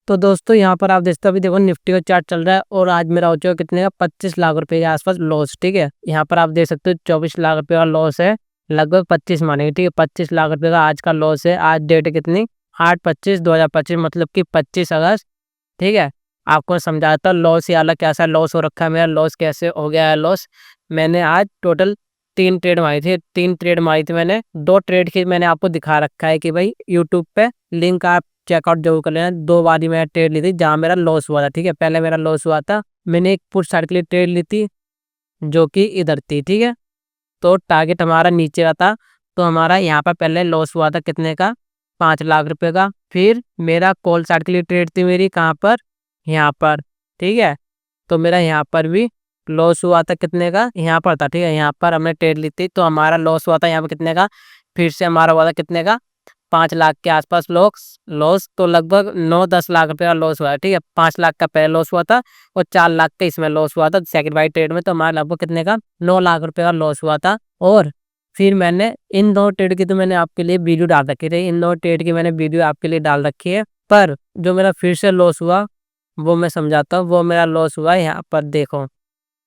तो दोस्तों यहाँ पर आप देखते हो अभी देखो निफ्टी का चार्ट चल रहा है और आज मेरा हो चुका कितने का 25 लाख रुपए के आसपास लॉस। ठीक है, यहाँ पर आप देख सकते हो 24 लाख रुपए का लॉस है, लगभग 25 मानेंगे। ठीक है, 25 लाख रुपए का आज का लॉस है। आज डेट कितनी 8/25/2025 मतलब कि 25 अगस्त। ठीक है, आपको समझाता लॉस ये अलग कैसा लॉस हो रखा है, मेरा लॉस कैसे हो गया है लॉस। मैंने आज टोटल 3 ट्रेड मारी थी मैंने। 2 ट्रेड की मैंने आपको दिखा रखा है कि भाई यूट्यूब पे लिंक आप चेकआउट जरूर कर लेना। 2 बार ही मैंने ट्रेड ली थी जहाँ मेरा लॉस हुआ था। ठीक है, पहले मेरा लॉस हुआ था, मैंने एक पुट साइड के लिए ट्रेड ली थी जो कि इधर थी। ठीक है, तो टारगेट हमारा नीचे का था, तो हमारा यहाँ पर पहले लॉस हुआ था कितने का 5 लाख रुपए का। फिर मेरा कॉल साइड के लिए ट्रेड थी मेरी कहाँ पर, यहाँ पर। ठीक है, तो मेरा यहाँ पर भी लॉस हुआ था कितने का, यहाँ पर था। ठीक है, यहाँ पर हमने ट्रेड ली थी तो हमारा लॉस हुआ था यहाँ पर कितने का, फिर से हमारा हुआ था कितने का 5 लाख के आसपास लॉस। तो लगभग 9-10 लाख रुपए का लॉस हुआ है। ठीक है, 5 लाख का पहले लॉस हुआ था और 4 लाख का इसमें लॉस हुआ था सेकंड बाई ट्रेड में। तो हमारा लगभग कितने का 9 लाख रुपए का लॉस हुआ था। और फिर मैंने इन 2 ट्रेड की तो मैंने आपके लिए वीडियो डाल रखी थी, इन 2 ट्रेड की मैंने वीडियो आपके लिए डाल रखी है। पर जो मेरा फिर से लॉस हुआ वो मैं समझाता हूँ। वो मेरा लॉस हुआ यहाँ पर देखो,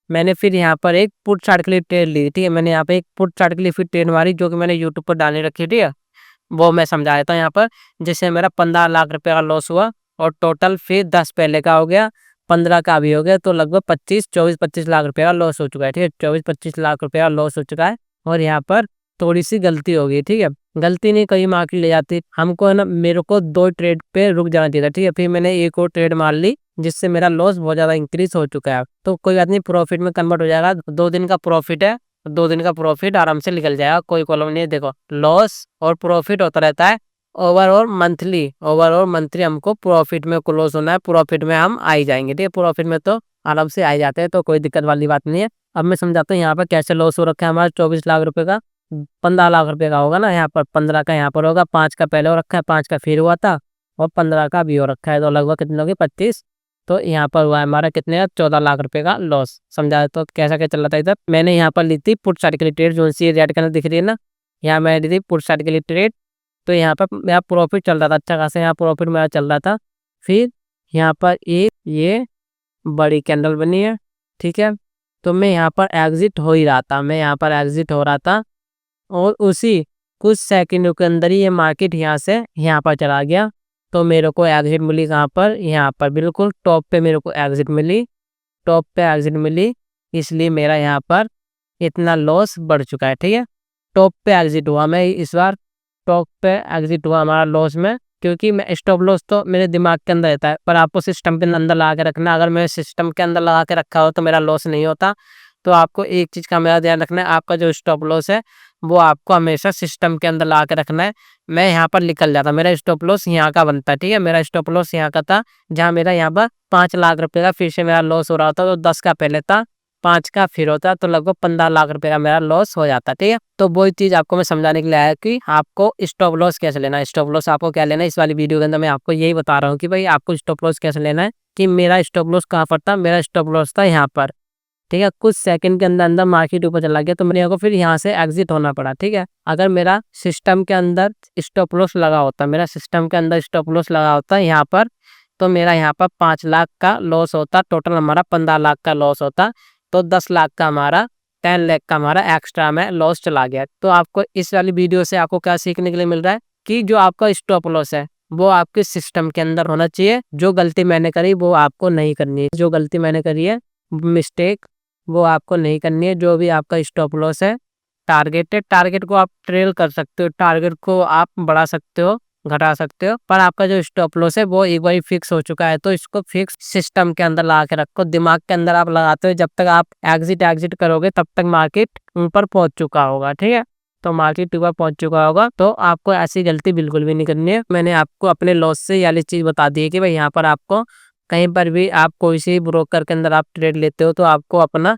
मैंने फिर यहाँ पर एक पुट चार्ट के लिए ट्रेड ली। ठीक है, मैंने यहाँ पे एक पुट चार्ट के लिए फिर ट्रेड मारी जो कि मैंने यूट्यूब पर डालने रखी। ठीक है, वो मैं समझा देता हूँ यहाँ पर। जैसे मेरा 15 लाख रुपए का लॉस हुआ और टोटल फिर 10 पहले का हो गया, 15 का भी हो गया, तो लगभग 24-25 लाख रुपए का लॉस हो चुका है। ठीक है, 24-25 लाख रुपए का लॉस हो चुका है। और यहाँ पर थोड़ी सी गलती हो गई। ठीक है, गलती नहीं कहीं मार्केट ले जाती हमको, है ना। मेरे को 2 ट्रेड पे रुक जाना चाहिए था। ठीक है, फिर मैंने एक और ट्रेड मार ली जिससे मेरा लॉस बहुत ज्यादा इंक्रीज हो चुका है। तो कोई बात नहीं, प्रॉफिट में कन्वर्ट हो जाएगा। 2 दिन का प्रॉफिट है, 2 दिन का प्रॉफिट आराम से निकल जाएगा, कोई प्रॉब्लम नहीं है। देखो लॉस और प्रॉफिट होता रहता है ओवरऑल मंथली हमको प्रॉफिट में क्लोज होना है, प्रॉफिट में हम आ ही जाएंगे। ठीक है, प्रॉफिट में तो आराम से आ ही जाते हैं, तो कोई दिक्कत वाली बात नहीं है। अब मैं समझाता हूँ यहाँ पर कैसे लॉस हो रखा है हमारा 24 लाख रुपए का। 15 लाख रुपए का होगा ना, यहाँ पर 15 का यहाँ पर होगा, 5 का पहले हो रखा है, 5 का फिर हुआ था और 15 का भी हो रखा है, तो लगभग कितने होगी 25। तो यहाँ पर हुआ है हमारा कितने का 14 लाख रुपए का लॉस। समझा तो कैसा क्या चल रहा था इधर। मैंने यहाँ पर ली थी पुट साइड के लिए ट्रेड, जो सी रेड कलर दिख रही है ना, यहाँ मैंने ली थी पुट साइड के लिए ट्रेड। तो यहाँ पर मेरा प्रॉफिट चल रहा था अच्छा खासा, यहाँ प्रॉफिट मेरा चल रहा था। फिर यहाँ पर एक ये बड़ी कैंडल बनी है। ठीक है, तो मैं यहाँ पर एग्जिट हो ही रहा था, मैं यहाँ पर एग्जिट हो रहा था और उसी कुछ सेकंडों के अंदर ही ये मार्केट यहाँ से यहाँ पर चला गया। तो मेरे को एग्जिट मिली कहाँ पर, यहाँ पर बिल्कुल टॉप पे मेरे को एग्जिट मिली, टॉप पे एग्जिट मिली, इसलिए मेरा यहाँ पर इतना लॉस बढ़ चुका है। ठीक है, टॉप पे एग्जिट हुआ मैं इस बार, टॉप पे एग्जिट हुआ हमारा लॉस में, क्योंकि मैं स्टॉप लॉस तो मेरे दिमाग के अंदर रहता है, पर आपको सिस्टम के अंदर लगा के रखना। अगर मैं सिस्टम के अंदर लगा के रखा हो तो मेरा लॉस नहीं होता। तो आपको एक चीज़ का मेरा ध्यान रखना है, आपका जो स्टॉप लॉस है वो आपको हमेशा सिस्टम के अंदर लगा के रखना है। मैं यहाँ पर निकल जाता, मेरा स्टॉप लॉस यहाँ का बनता है। ठीक है, मेरा स्टॉप लॉस यहाँ का था, जहाँ मेरा यहाँ पर 5 लाख रुपए का फिर से मेरा लॉस हो रहा था, तो 10 का पहले था, 5 का फिर होता, तो लगभग 15 लाख रुपए का मेरा लॉस हो जाता। ठीक है, तो वही चीज़ आपको मैं समझाने के लिए आया कि आपको स्टॉप लॉस कैसे लेना है। स्टॉप लॉस आपको क्या लेना है, इस वाली वीडियो के अंदर मैं आपको यही बता रहा हूँ कि भाई आपको स्टॉप लॉस कैसे लेना है। कि मेरा स्टॉप लॉस कहाँ पर था, मेरा स्टॉप लॉस था यहाँ पर। ठीक है, कुछ सेकंड के अंदर अंदर मार्केट ऊपर चला गया तो मेरे को फिर यहाँ से एग्जिट होना पड़ा। ठीक है, अगर मेरा सिस्टम के अंदर स्टॉप लॉस लगा होता, मेरा सिस्टम के अंदर स्टॉप लॉस लगा होता यहाँ पर, तो मेरा यहाँ पर 5 लाख का लॉस होता, टोटल हमारा 15 लाख का लॉस होता, तो 10 लाख का हमारा 10 लाख का हमारा एक्स्ट्रा में लॉस चला गया। तो आपको इस वाली वीडियो से आपको क्या सीखने के लिए मिल रहा है कि जो आपका स्टॉप लॉस है वो आपके सिस्टम के अंदर होना चाहिए। जो गलती मैंने करी वो आपको नहीं करनी है, जो गलती मैंने करी है मिस्टेक वो आपको नहीं करनी है। जो भी आपका स्टॉप लॉस है, टारगेट है, टारगेट को आप ट्रेल कर सकते हो, टारगेट को आप बढ़ा सकते हो, घटा सकते हो, पर आपका जो स्टॉप लॉस है वो एक बार फिक्स हो चुका है। तो इसको फिक्स सिस्टम के अंदर लगा के रखो, दिमाग के अंदर आप लगाते हो, जब तक आप एग्जिट करोगे तब तक मार्केट ऊपर पहुंच चुका होगा। ठीक है, तो मार्केट ऊपर पहुंच चुका होगा, तो आपको ऐसी गलती बिल्कुल भी नहीं करनी है। मैंने आपको अपने लॉस से ये वाली चीज बता दी है कि भाई यहाँ पर आपको कहीं पर भी आप कोई सी ब्रोकर के अंदर आप ट्रेड लेते हो तो आपको अपना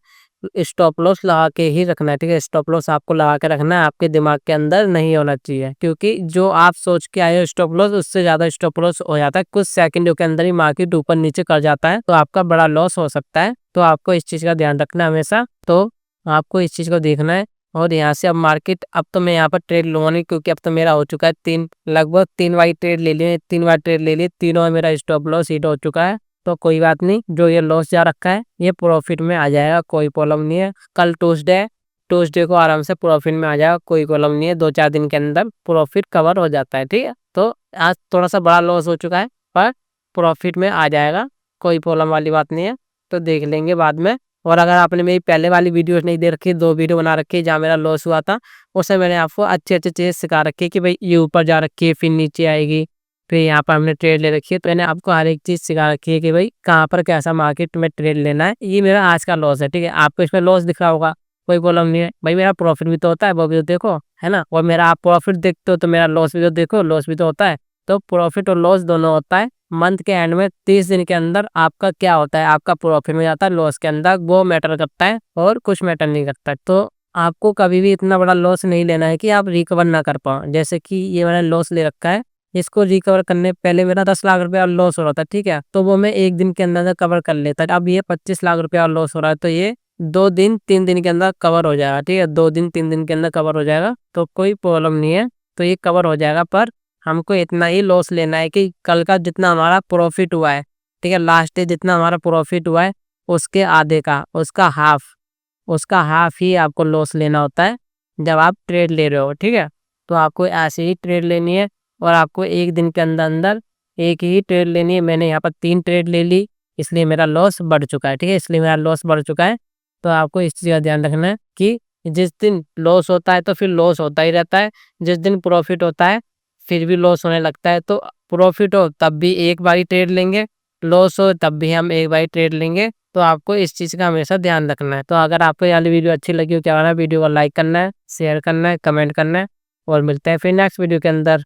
स्टॉप लॉस लगा के ही रखना है। ठीक है, स्टॉप लॉस आपको लगा के रखना है, आपके दिमाग के अंदर नहीं होना चाहिए, क्योंकि जो आप सोच के आए हो स्टॉप लॉस, उससे ज्यादा स्टॉप लॉस हो जाता है। कुछ सेकंडों के अंदर ही मार्केट ऊपर नीचे कर जाता है, तो आपका बड़ा लॉस हो सकता है। तो आपको इस चीज का ध्यान रखना है हमेशा, तो आपको इस चीज को देखना है और यहाँ से अब मार्केट, अब तो मैं यहाँ पर ट्रेड लूँगा नहीं, क्योंकि अब तो मेरा हो चुका है 3, लगभग 3 बार ट्रेड ले लिए, 3 बार ट्रेड ले लिए, तीनों में मेरा स्टॉप लॉस हिट हो चुका है। तो कोई बात नहीं, जो ये लॉस जा रखा है ये प्रॉफिट में आ जाएगा, कोई प्रॉब्लम नहीं है। कल ट्यूसडे है, ट्यूसडे को आराम से प्रॉफिट में आ जाएगा, कोई प्रॉब्लम नहीं है। 2-4 दिन के अंदर प्रॉफिट कवर हो जाता है, ठीक है। तो आज थोड़ा सा बड़ा लॉस हो चुका है, पर प्रॉफिट में आ जाएगा, कोई प्रॉब्लम वाली बात नहीं है। तो देख लेंगे बाद में। और अगर आपने मेरी पहले वाली वीडियोस नहीं देख रखी, 2 वीडियो बना रखी है जहाँ मेरा लॉस हुआ था, उसमें मैंने आपको अच्छे-अच्छे चीज़ सिखा रखी है कि भाई ये ऊपर जा रखी है, फिर नीचे आएगी, फिर यहाँ पर हमने ट्रेड ले रखी है। तो मैंने आपको हर एक चीज़ सिखा रखी है कि भाई कहाँ पर कैसा मार्केट में ट्रेड लेना है। ये मेरा आज का लॉस है, ठीक है। आपको इसमें लॉस दिख रहा होगा, कोई प्रॉब्लम नहीं है। भाई मेरा प्रॉफिट भी तो होता है, वो भी तो देखो, है ना। और मेरा आप प्रॉफिट देखते हो तो मेरा लॉस भी तो देखो, लॉस भी तो होता है। तो प्रॉफिट और लॉस दोनों होता है। मंथ के एंड में 30 दिन के अंदर आपका क्या होता है, आपका प्रॉफिट में जाता है, लॉस के अंदर, वो मैटर करता है और कुछ मैटर नहीं करता है। तो आपको कभी भी इतना बड़ा लॉस नहीं लेना है कि आप रिकवर ना कर पाओ। जैसे कि ये मैंने लॉस ले रखा है, इसको रिकवर करने पहले मेरा 10 लाख रुपया लॉस हो रहा था, ठीक है। तो वो मैं एक दिन के अंदर कवर कर लेता। अब ये 25 लाख रुपया लॉस हो रहा है, तो ये 2 दिन 3 दिन के अंदर कवर हो जाएगा, ठीक है। 2 दिन 3 दिन के अंदर कवर हो जाएगा, तो कोई प्रॉब्लम नहीं है। तो ये कवर हो जाएगा, पर हमको इतना ही लॉस लेना है कि कल का जितना हमारा प्रॉफिट हुआ है, ठीक है, लास्ट डे जितना हमारा प्रॉफिट हुआ है उसके आधे का, उसका हाफ ही आपको लॉस लेना होता है जब आप ट्रेड ले रहे हो, ठीक है। तो आपको ऐसे ही ट्रेड लेनी है, और आपको एक दिन के अंदर अंदर एक ही ट्रेड लेनी है। मैंने यहाँ पर 3 ट्रेड ले ली, इसलिए मेरा लॉस बढ़ चुका है, ठीक है, इसलिए मेरा लॉस बढ़ चुका है। तो आपको इस चीज़ का ध्यान रखना है कि जिस दिन लॉस होता है तो फिर लॉस होता ही रहता है, जिस दिन प्रॉफिट होता है फिर भी लॉस होने लगता है। तो प्रॉफिट हो तब भी एक बार ही ट्रेड लेंगे, लॉस हो तब भी हम एक बार ही ट्रेड लेंगे। तो आपको इस चीज़ का हमेशा ध्यान रखना है। तो अगर आपको ये वाली वीडियो अच्छी लगी हो, क्या करना है, वीडियो को लाइक करना है, शेयर करना है, कमेंट करना है, और मिलते हैं फिर नेक्स्ट वीडियो के अंदर।